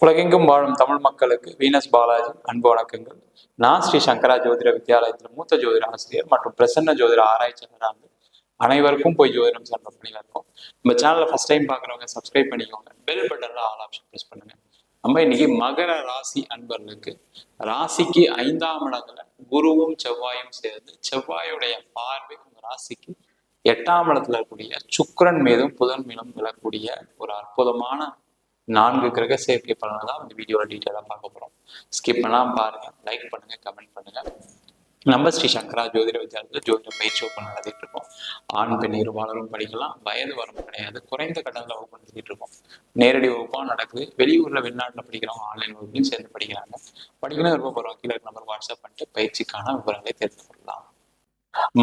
உலகெங்கும் வாழும் தமிழ் மக்களுக்கு வீனஸ் பாலாஜி அன்பு வணக்கங்கள். நான் ஸ்ரீ சங்கரா ஜோதிட வித்யாலயத்தில் மூத்த ஜோதிட ஆசிரியர் மற்றும் பிரசன்ன ஜோதிட ஆராய்ச்சியாளராக அனைவருக்கும் போய் ஜோதிடம் சார்ந்த பணிகள் இருக்கும். நம்ம சேனலை ஃபர்ஸ்ட் டைம் பார்க்குறவங்க சப்ஸ்கிரைப் பண்ணிக்கோங்க, பெல் பட்டன்ல ஆல் ஆப்ஷன் ப்ரெஸ் பண்ணுங்க. நம்ம இன்னைக்கு மகர ராசி அன்பர்களுக்கு ராசிக்கு 5ஆம் இடத்துல குருவும் செவ்வாயும் சேர்ந்து செவ்வாயுடைய பார்வை உங்க ராசிக்கு 8ஆம் இடத்துல இருக்கக்கூடிய சுக்கிரன் மீதும் புதன் மீதும் விழக்கூடிய ஒரு அற்புதமான 4 கிரக சேர்க்கை பலனை தான் இந்த வீடியோல டீட்டெயிலாக பார்க்க போறோம். ஸ்கிப் பண்ணாம பாருங்க, லைக் பண்ணுங்க, கமெண்ட் பண்ணுங்க. நம்ம ஸ்ரீ சங்கரா ஜோதிட வித்யாலயத்தில் ஜோதிட பயிற்சி வகுப்பு நடத்திட்டு இருக்கோம். ஆண் பெண் இருபாலரும் படிக்கலாம், வயது வரம்பு கிடையாது, குறைந்த கட்டணத்தில் வகுப்பு நடத்திட்டு இருக்கோம். நேரடி வகுப்பாக நடக்குது. வெளியூர்ல வெளிநாட்டில் படிக்கிறவங்க ஆன்லைன் வகுப்புலையும் சேர்ந்து படிக்கிறாங்க. படிக்கணும் விருப்பப்படுறோம், கீழே நம்பர் வாட்ஸ்அப் பண்ணிட்டு பயிற்சிக்கான விவரங்களை தெரிந்து கொள்ளலாம்.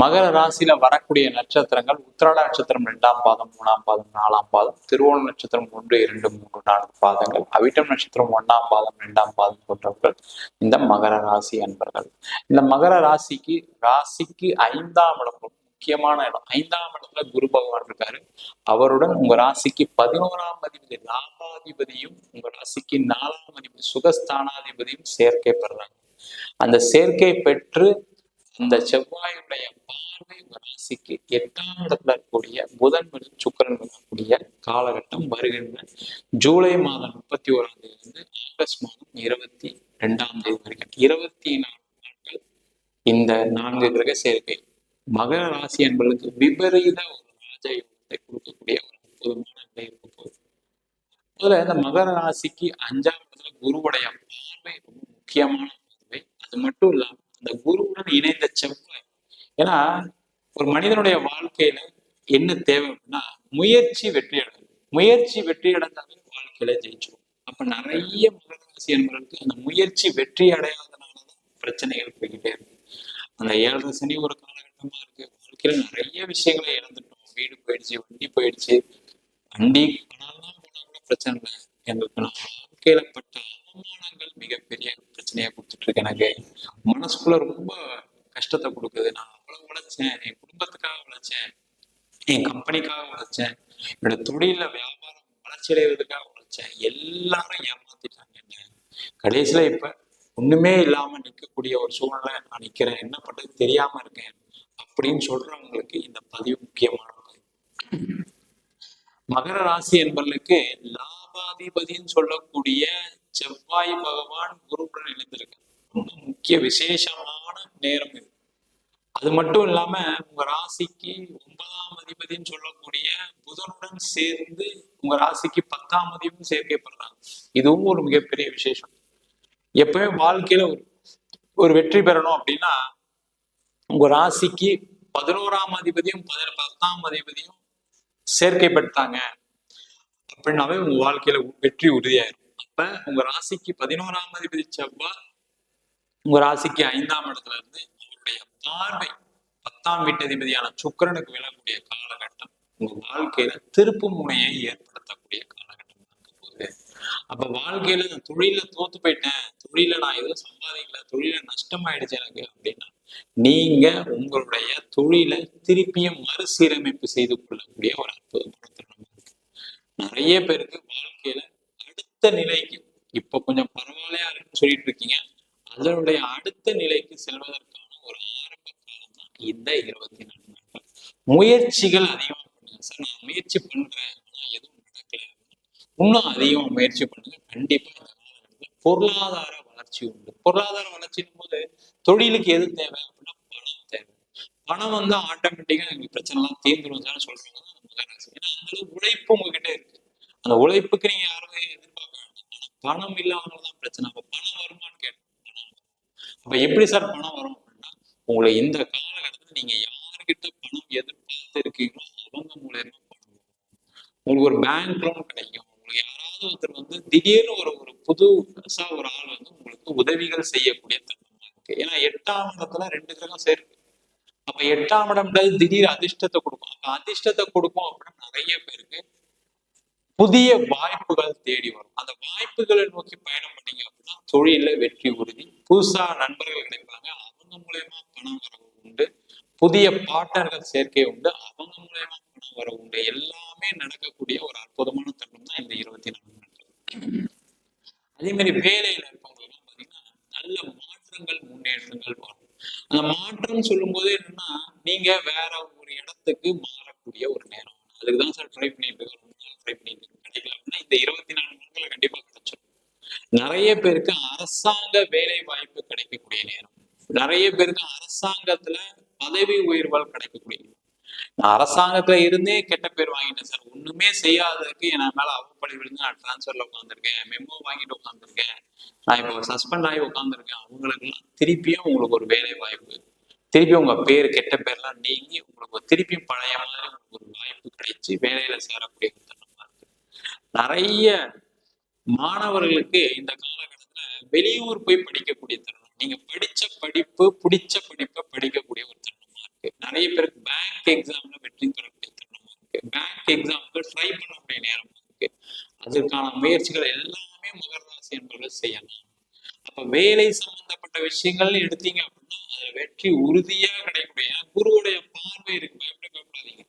மகர ராசியில வரக்கூடிய நட்சத்திரங்கள் உத்திராட நட்சத்திரம் 2ஆம் பாதம், 3ஆம் பாதம், 4ஆம் பாதம், திருவோண நட்சத்திரம் 1, 2, 3, 4 பாதங்கள், அவிட்டம் நட்சத்திரம் 1ஆம் பாதம், 2ஆம் பாதம் போன்றவர்கள் இந்த மகர ராசி அன்பர்கள். இந்த மகர ராசிக்கு 5ஆம் இடம் முக்கியமான இடம். 5ஆம் இடத்துல குரு பகவான் இருக்காரு. அவருடன் உங்க ராசிக்கு 11ஆம் அதிபதி லாபாதிபதியும் உங்க ராசிக்கு 4ஆம் அதிபதி சுகஸ்தானாதிபதியும் சேர்க்கை பெறுறாங்க. அந்த சேர்க்கை பெற்று இந்த செவ்வாயுடைய பார்வை ராசிக்கு 8ஆம் இடத்துல இருக்கக்கூடிய புதன் மற்றும் சுக்கிரன் வரக்கூடிய காலகட்டம் வருகின்ற ஜூலை மாதம் 31ஆம் தேதியிலிருந்து ஆகஸ்ட் மாதம் 22ஆம் தேதி வரைக்கும் 24 நாட்கள் இந்த 4 கிரக சேர்க்கை மகர ராசி என்பதற்கு விபரீத ஒரு ராஜயோகத்தை கொடுக்கக்கூடிய ஒரு அற்புதமான நிலை இருக்க போகுது. முதல்ல இந்த மகர ராசிக்கு 5ஆம் இடத்துல குருவுடைய பார்வை ரொம்ப முக்கியமான பார்வை. அது மட்டும் இல்லாம அந்த குருவுடன் இணைந்த செவ்வாய், ஏன்னா ஒரு மனிதனுடைய வாழ்க்கையில என்ன தேவை அப்படின்னா முயற்சி வெற்றி அடையும். முயற்சி வெற்றி அடைந்தாலே வாழ்க்கையில ஜெயிச்சிடும். அப்ப நிறைய மகர ராசி என்பவர்களுக்கு அந்த முயற்சி வெற்றி அடையாதனாலதான் பிரச்சனைகள் போய்கிட்டே இருக்கு. அந்த 7.5 சனி ஒரு காலகட்டமா இருக்கு. வாழ்க்கையில நிறைய விஷயங்களை இழந்துட்டோம். வீடு போயிடுச்சு, வண்டி போயிடுச்சு. வண்டி பணம்லாம் போனா கூட பிரச்சனை இல்லை. எங்களுக்கு நான் வாழ்க்கையில பட்ட அவமானங்கள் மிகப்பெரிய பிரச்சனையா கொடுத்துட்டு இருக்கு. எனக்கு மனசுக்குள்ள ரொம்ப கஷ்டத்தை கொடுக்குது. நான் அவ்வளவு உழைச்சேன், என் குடும்பத்துக்காக உழைச்சேன், என் கம்பெனிக்காக உழைச்சேன், என்னோட தொழில வியாபாரம் வளர்ச்சி அடைவதற்காக உழைச்சேன். எல்லாரும் ஏமாத்திட்டாங்க என்ன. கடைசியில இப்ப ஒண்ணுமே இல்லாம நிற்கக்கூடிய ஒரு சூழ்நிலை நான் நிக்கிறேன், என்ன பண்றது தெரியாம இருக்கேன் அப்படின்னு சொல்றவங்களுக்கு இந்த பதிவு முக்கியமான பதிவு. மகர ராசி என்பவர்களுக்கு லாபாதிபதினு சொல்லக்கூடிய செவ்வாய் பகவான் குருவுடன் இணைந்திருக்கு. ரொம்ப முக்கிய விசேஷமான நேரம் இது. அது மட்டும் இல்லாம உங்க ராசிக்கு 9ஆம் அதிபதினு சொல்லக்கூடிய புதனுடன் சேர்ந்து உங்க ராசிக்கு 10ஆம் அதிபதியும் சேர்க்கப்படுறாங்க. இதுவும் ஒரு மிகப்பெரிய விசேஷம். எப்பவுமே வாழ்க்கையில ஒரு வெற்றி பெறணும் அப்படின்னா உங்க ராசிக்கு 11ஆம் அதிபதியும் 10ஆம் அதிபதியும் சேர்க்கைப்பட்டாங்க அப்படின்னாவே உங்க வாழ்க்கையில வெற்றி உறுதியாயிரும். அப்ப உங்க ராசிக்கு 11ஆம் அதிபதி செவ்வாய் உங்க ராசிக்கு 5ஆம் இடத்துல இருந்து அவருடைய பார்வை 10ஆம் வீட்டு அதிபதியான சுக்கிரனுக்கு விழக்கூடிய காலகட்டம் உங்க வாழ்க்கையில திருப்பு முனையை ஏற்படுத்தக்கூடிய காலகட்டம் இருக்க போகுது. அப்ப வாழ்க்கையில நான் தொழில தோத்து போயிட்டேன், தொழில நான் எதுவும் சம்பாதிக்கல, தொழில நஷ்டமாயிடுச்சு எனக்கு அப்படின்னா நீங்க உங்களுடைய தொழிலை திருப்பியும் மறுசீரமைப்பு செய்து கொள்ளக்கூடிய ஒரு அற்புதமான தருணமா இருக்கு. நிறைய பேருக்கு வாழ்க்கையில அடுத்த நிலைக்கு இப்ப கொஞ்சம் பரவாயில்லையா இருக்குன்னு சொல்லிட்டு இருக்கீங்க, அதனுடைய அடுத்த நிலைக்கு செல்வதற்கான ஒரு ஆரம்ப காலம் தான் இந்த 24 நாட்கள். முயற்சிகள் அதிகமா பண்ணுங்க. சார் நான் முயற்சி பண்றேன் ஆனா எதுவும் நடக்கல, இன்னும் அதிகமா முயற்சி பண்ணுங்க. கண்டிப்பா இந்த காலகட்டத்துல பொருளாதார வளர்ச்சி உண்டு. பொருளாதார வளர்ச்சியின் போது தொழிலுக்கு எது தேவை அப்படின்னா பணம் தேவை. பணம் வந்து ஆட்டோமேட்டிக்கா எங்களுக்கு பிரச்சனை எல்லாம் தீர்ந்துடும் சார் சொல்றாங்க. ஏன்னா அந்த அளவுக்கு உழைப்பு உங்ககிட்ட இருக்கு. அந்த உழைப்புக்கு நீங்க யாருமே எதிர்பார்க்க வேண்டாம். ஆனா பணம் இல்லாதவங்கதான் பிரச்சனை. அப்ப பணம் வருமானு கேட்டோம். அப்ப எப்படி சார் பணம் வரும் அப்படின்னா உங்களை இந்த காலகட்டத்துல நீங்க யாருக்கிட்ட பணம் எதிர்பார்த்து இருக்கீங்களோ அவங்க மூலயமா பணம் வரும். உங்களுக்கு ஒரு பேங்க் லோன் கிடைக்கும். உங்களுக்கு யாராவது ஒருத்தர் வந்து திடீர்னு ஒரு புதுசா ஒரு ஆள் வந்து உங்களுக்கு உதவிகள் செய்யக்கூடிய தன்மை இருக்கு. ஏன்னா 8ஆம் இடத்துல 2 கிரகம் சேர்க்கு. அப்ப 8ஆம் இடம்ன்றது திடீர் அதிர்ஷ்டத்தை கொடுக்கும். அப்ப அதிர்ஷ்டத்தை கொடுக்கும் அப்படின்னு நிறைய பேருக்கு புதிய வாய்ப்புகள் தேடி வரும். அந்த வாய்ப்புகளை நோக்கி பயணம் பண்ணீங்க அப்படின்னா தொழில வெற்றி உறுதி. புதுசா நண்பர்கள் கிடைப்பாங்க, அவங்க மூலயமா பணம் வரவு உண்டு. புதிய பார்ட்னர்கள் சேர்க்கை உண்டு, அவங்க மூலயமா பணம் வரவு உண்டு. எல்லாமே நடக்கக்கூடிய ஒரு அற்புதமான தருணம் தான் இந்த 24 நாட்கள். அதே மாதிரி வேலையில இருப்பவங்க பாத்தீங்கன்னா நல்ல மாற்றங்கள் முன்னேற்றங்கள் வரும். அந்த மாற்றம் சொல்லும் போது என்னன்னா நீங்க வேற ஒரு இடத்துக்கு மாறக்கூடிய ஒரு நேரம். அதுக்குதான் சார் ட்ரை பண்ணிட்டு இருக்கேன், ரொம்ப நாள் ட்ரை பண்ணிட்டு இருக்கேன், கிடைக்கல அப்படின்னா இந்த 24 நாட்கள் கண்டிப்பா கிடைச்சிடும். நிறைய பேருக்கு அரசாங்க வேலை வாய்ப்பு கிடைக்கக்கூடிய நேரம், நிறைய பேருக்கு அரசாங்கத்துல பதவி உயர்வுகள் கிடைக்கக்கூடிய நேரம். நான் அரசாங்கத்துல இருந்தே கெட்ட பேர் வாங்கிட்டேன் சார், ஒண்ணுமே செய்யாததுக்கு என் மேல அவப்பழி விழுந்து நான் டிரான்ஸ்ஃபர்ல உட்காந்துருக்கேன், மெமோ வாங்கிட்டு உட்காந்துருக்கேன், நான் இப்போ சஸ்பெண்ட் ஆகி உட்காந்துருக்கேன், அவங்களுக்குலாம் திருப்பியும் உங்களுக்கு ஒரு வேலை வாய்ப்பு, திருப்பி உங்க பேர் கெட்ட பேர்லாம் நீங்கி உங்களுக்கு திருப்பி பழைய மாதிரி ஒரு வாய்ப்பு கிடைச்சி வேலையில சேரக்கூடிய தருணமா இருக்கு. நிறைய மாணவர்களுக்கு இந்த காலகட்டத்துல வெளியூர் போய் படிக்கக்கூடிய தருணம், நீங்க படிச்ச படிப்பு பிடிச்ச படிப்பை படிக்கக்கூடிய ஒரு தருணமா இருக்கு. நிறைய பேருக்கு பேங்க் எக்ஸாம்ல வெற்றி பெறக்கூடிய தருணமா இருக்கு, பேங்க் எக்ஸாமுக்கு ட்ரை பண்ணக்கூடிய நேரமா இருக்கு. அதற்கான முயற்சிகள் எல்லாமே மகர ராசி என்பவர்கள் செய்யலாம். அப்ப வேலை சம்பந்தப்பட்ட விஷயங்கள் எடுத்தீங்க அப்படின்னா அதுல வெற்றி உறுதியா கிடைக்கக்கூடிய, குருவுடைய பார்வை இருக்கு, பயப்படாதீங்க.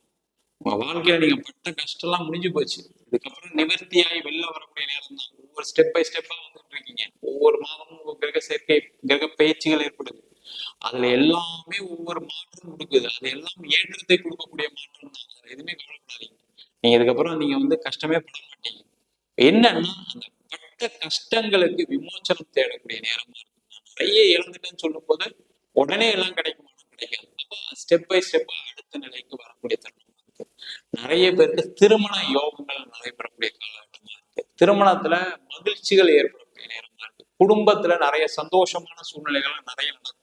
உங்க வாழ்க்கையில நீங்க பட்ட கஷ்டம் எல்லாம் முடிஞ்சு போச்சு, இதுக்கப்புறம் நிவர்த்தியாகி வெளில வரக்கூடிய நேரம் தான். ஒவ்வொரு ஸ்டெப் பை ஸ்டெப்பா வந்துட்டு இருக்கீங்க, ஒவ்வொரு மாதமும் உங்க கிரக சேர்க்கை கிரக பயிற்சிகள் ஏற்படுது, அதுல எல்லாமே ஒவ்வொரு மாற்றம் கொடுக்குது, அது எல்லாம் ஏற்றத்தை கொடுக்கக்கூடிய மாற்றம் தான். அது எதுவுமே கவலைப்படாதீங்க, நீங்க இதுக்கப்புறம் நீங்க கஷ்டமே பட மாட்டீங்க. என்னன்னா அந்த பட்ட கஷ்டங்களுக்கு விமோச்சனம் தேடக்கூடிய நேரமா இருக்கு. நான் நிறைய இழந்துட்டேன்னு சொல்லும் போது உடனே எல்லாம் கிடைக்குமானா கிடைக்காது. அப்ப ஸ்டெப் பை ஸ்டெப்பா அடுத்த நிலைக்கு வரக்கூடிய தருணமா இருக்கு. நிறைய பேருக்கு திருமண யோகங்கள் நடைபெறக்கூடிய காலகட்டமா இருக்கு, திருமணத்துல மகிழ்ச்சிகள் ஏற்படக்கூடிய நேரமா இருக்கு, குடும்பத்துல நிறைய சந்தோஷமான சூழ்நிலைகள் நிறைய நடக்கும்.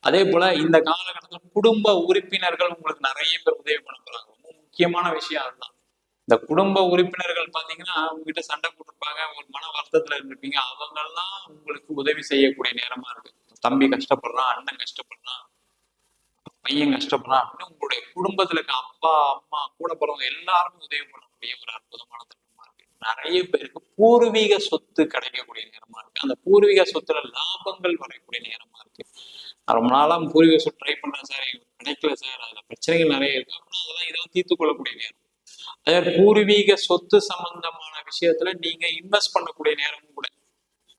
அதே போல இந்த காலகட்டத்துல குடும்ப உறுப்பினர்கள் உங்களுக்கு நிறைய பேர் உதவி பண்ண போறாங்க. ரொம்ப முக்கியமான விஷயம் அதுதான். இந்த குடும்ப உறுப்பினர்கள் பாத்தீங்கன்னா உங்ககிட்ட சண்டை போட்டிருப்பாங்க, ஒரு மன வருத்தத்துல இருந்திருப்பீங்க, அவங்க எல்லாம் உங்களுக்கு உதவி செய்யக்கூடிய நேரமா இருக்கு. தம்பி கஷ்டப்படுறான், அண்ணன் கஷ்டப்படுறான், பையன் கஷ்டப்படுறான் அப்படின்னு உங்களுடைய குடும்பத்துல இருக்க அப்பா அம்மா கூட பிறவங்க எல்லாருமே உதவி பண்ணக்கூடிய ஒரு அற்புதமான திட்டமா இருக்கு. நிறைய பேருக்கு பூர்வீக சொத்து கிடைக்கக்கூடிய நேரமா இருக்கு, அந்த பூர்வீக சொத்துல லாபங்கள் வரக்கூடிய நேரமா இருக்கு. நான் ரொம்ப நாளா பூர்வீக சொத்து ட்ரை பண்றேன் சார், கிடைக்கல சார், அதுல பிரச்சனைகள் நிறைய இருக்கு அப்படின்னா அதெல்லாம் இதெல்லாம் தீர்த்து கொள்ளக்கூடிய நேரம். அதே பூர்வீக சொத்து சம்பந்தமான விஷயத்துல நீங்க இன்வெஸ்ட் பண்ணக்கூடிய நேரமும் கூட.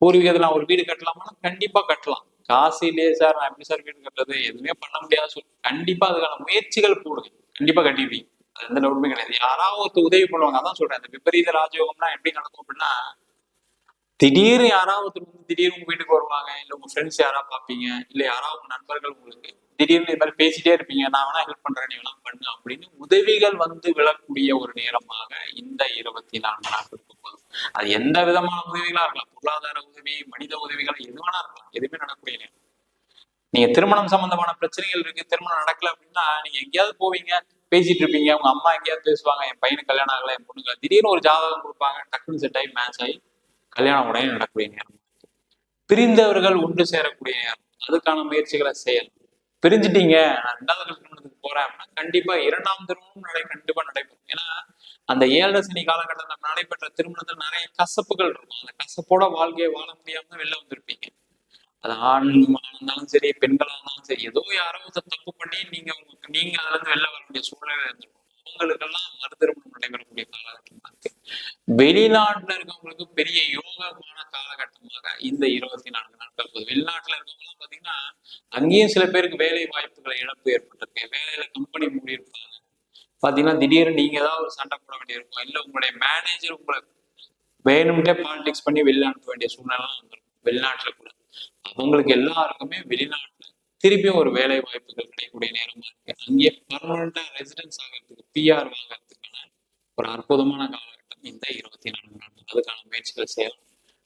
பூர்வீகத்துல நான் ஒரு வீடு கட்டலாமா, கண்டிப்பா கட்டலாம். காசு இல்லையே சார், நான் எப்படி சார் வீடு கட்டுறது, எதுவுமே பண்ண முடியாது சொல்லி கண்டிப்பா அதுக்கான முயற்சிகள் போடுங்க, கண்டிப்பா கட்டிடுவீங்க, அது எந்த டவுட்டுமே கிடையாது. யாராவது ஒருத்தர் உதவி பண்ணுவாங்க. அதான் சொல்றேன், இந்த விபரீத ராஜயோகம்னா எப்படி நடக்கும் அப்படின்னா, திடீர்னு யாராவது திடீர்னு உங்க வீட்டுக்கு வருவாங்க, இல்ல உங்க ஃப்ரெண்ட்ஸ் யாராவது பார்ப்பீங்க, இல்ல யாராவது உங்க நண்பர்கள் உங்களுக்கு திடீர்னு இது மாதிரி பேசிட்டே இருப்பீங்க, நான் வேணா ஹெல்ப் பண்றேன், நீ வேணா பண்ணு அப்படின்னு உதவிகள் வந்து விழக்கூடிய ஒரு நேரமாக இந்த 24 நாட்கள் போகுது. அது எந்த விதமான உதவிகளா இருக்கலாம், பொருளாதார உதவி, மனித உதவிகள் எது வேணா இருக்கலாம், எதுவுமே நடக்கக்கூடிய நேரம். நீங்க திருமணம் சம்பந்தமான பிரச்சனைகள் இருக்கு, திருமணம் நடக்கல அப்படின்னா நீங்க எங்கேயாவது போவீங்க, பேசிட்டு இருப்பீங்க, உங்க அம்மா எங்கேயாவது பேசுவாங்க, என் பையனுக்கு கல்யாணம் ஆகல, என் பொண்ணுங்க, திடீர்னு ஒரு ஜாதகம் கொடுப்பாங்க, டக்குன்னு செட் ஆகி மேட்ச் ஆகி கல்யாணம் உடனே நடக்கக்கூடிய நேரம். பிரிந்தவர்கள் ஒன்று சேரக்கூடிய நேரம், அதுக்கான முயற்சிகளை செய்யலாம். பிரிஞ்சுட்டீங்க, நான் 2வது திருமணத்துக்கு போறேன் அப்படின்னா கண்டிப்பா 2ஆம் திருமணம் கண்டிப்பா நடைபெறும். ஏன்னா அந்த 7 சனி காலகட்டத்தில் நடைபெற்ற திருமணத்துல நிறைய கசப்புகள் இருக்கும், அந்த கசப்போட வாழ்க்கையை வாழ முடியாம வெளில வந்திருப்பீங்க. அது ஆண்களா இருந்தாலும் சரி, பெண்களா இருந்தாலும் சரி, ஏதோ யாரோ தப்பு பண்ணி நீங்க அதுல இருந்து வெளில வர வேண்டிய சூழ்நிலை இருந்திருக்கும். அவங்களுக்கெல்லாம் மறு திருமணம் நடைபெறக்கூடிய காலகட்டமா இருக்கு. வெளிநாட்டுல இருக்கவங்களுக்கு பெரிய யோகமான காலகட்டமாக இந்த 24 நாட்கள் போகுது. வெளிநாட்டுல இருக்கவங்க எல்லாம் பாத்தீங்கன்னா அங்கேயும் சில பேருக்கு வேலை வாய்ப்புகளை இழப்பு ஏற்பட்டிருக்கு, வேலையில கம்பெனி மூடி இருப்பாங்க பாத்தீங்கன்னா, திடீர்னு நீங்க ஏதாவது ஒரு சண்டை போட வேண்டியிருக்கும், இல்ல உங்களுடைய மேனேஜர் உங்களை வேணும்ட்டே பாலிடிக்ஸ் பண்ணி வெளில அனுப்ப வேண்டிய சூழ்நிலை வந்துருக்கும் வெளிநாட்டுல கூட. அவங்களுக்கு எல்லாருக்குமே வெளிநாட்டுல திருப்பியும் ஒரு வேலை வாய்ப்புகள் கிடைக்கக்கூடிய நேரமா இருக்கு. அங்கேயே பர்மனண்டா ரெசிடென்ஸ் ஆகிறதுக்கு, பிஆர் வாங்கறதுக்கான ஒரு அற்புதமான காலகட்டம் இந்த 24 நாட்கள். அதுக்கான முயற்சிகள் செய்யலாம்.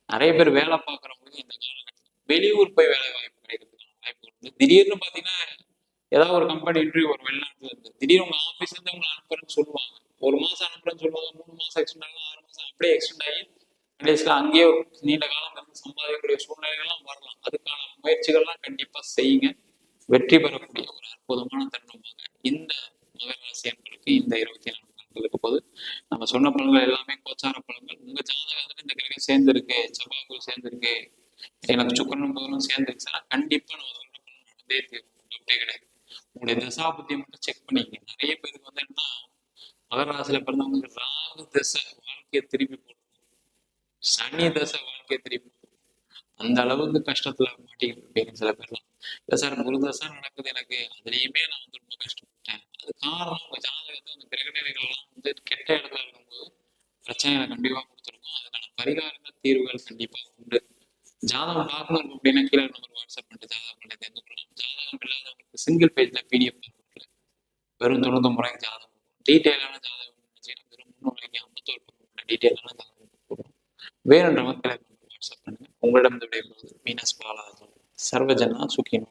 நிறைய பேர் வேலை பார்க்குறவங்களுக்கு இந்த காலகட்டம் வெளியூர் போய் வேலை வாய்ப்பு கிடைக்கிறதுக்கான வாய்ப்புகள் வந்து திடீர்னு பாத்தீங்கன்னா ஏதாவது ஒரு கம்பெனி இன்டர்வியூ ஒரு வெளிநாட்டுல இருந்து திடீர்னு உங்க ஆஃபீஸ்ல இருந்து உங்களை அனுப்புறேன்னு சொல்லுவாங்க, 1 மாசம் அனுப்புறேன்னு சொல்லுவாங்க, 3 மாசம் எக்ஸ்டெண்ட் ஆகும், 6 மாசம் அப்படியே எக்ஸ்டெண்ட் ஆகி கடைசியில் அங்கேயே ஒரு நீண்ட காலம் இருந்து சம்பாதிக்கக்கூடிய சூழ்நிலைகள்லாம் வரலாம். அதுக்கான முயற்சிகள்லாம் கண்டிப்பா செய்யுங்க, வெற்றி பெறக்கூடிய ஒரு அற்புதமான தருணமாக இந்த மகர ராசி அன்பர்களுக்கு இந்த 24 நாட்கள் இருக்க போது. நம்ம சொன்ன பலன்கள் எல்லாமே கோச்சார பலன்கள். உங்க ஜாதகத்துல இந்த கிரகம் சேர்ந்திருக்கு, செவ்வாய்க்குள் சேர்ந்திருக்கு, எனக்கு சுக்கரனும் புதனும் சேர்ந்துருச்சுன்னா கண்டிப்பா நம்ம சொல்ற பலன் நடந்தே தீரும், டவுட்டே கிடையாது. உங்களுடைய தசாபுத்தியை மட்டும் செக் பண்ணிக்கங்க. நிறைய பேருக்கு வந்து என்னன்னா மகர ராசியில பிறந்தவங்களுக்கு ராகு தசை வாழ்க்கையை திருப்பி போடும், சனி தசை வாழ்க்கையை திருப்பி அந்த அளவுக்கு கஷ்டத்துல மாட்டிக்கிட்டு இருப்பீங்க சில பேர்லாம். இல்ல சார் குருதசை நடக்குது எனக்கு, அதுலயுமே நான் வந்து ரொம்ப கஷ்டப்பட்டேன். அது காரணம் உங்க ஜாதகத்துல அந்த கிரகநிலைகள்லாம் வந்து கெட்ட இடத்துல இருக்கும்போது பிரச்சனைகளை கண்டிப்பா கொடுத்துருக்கும். அதுக்கான பரிகாரங்கள் தீர்வுகள் கண்டிப்பா உண்டு. ஜாதகம் பார்க்கணும் அப்படின்னா கீழே நம்பர் வாட்ஸ்அப் பண்ணிட்டு ஜாதகம் பண்ணி தெரிந்து கொள்ளலாம். ஜாதகம் இல்லாதவங்களுக்கு சிங்கிள் பேஜ்ல பிடிஎஃப் வெறும் 99 ரூபாய்க்கு ஜாதகம். டீட்டெயிலான ஜாதகம் நினைச்சீங்கன்னா வெறும் 300 ரூபாய்க்கு 51 பக்கம் டீட்டெயிலான ஜாதகம் போடுறோம். வேணுன்றவங்க கீழே வாட்ஸ்அப் பண்ணுங்க. உங்களிடம் விடைபெறுவது வீனஸ் பாலாஜி. சர்வஜனா சுகினோ.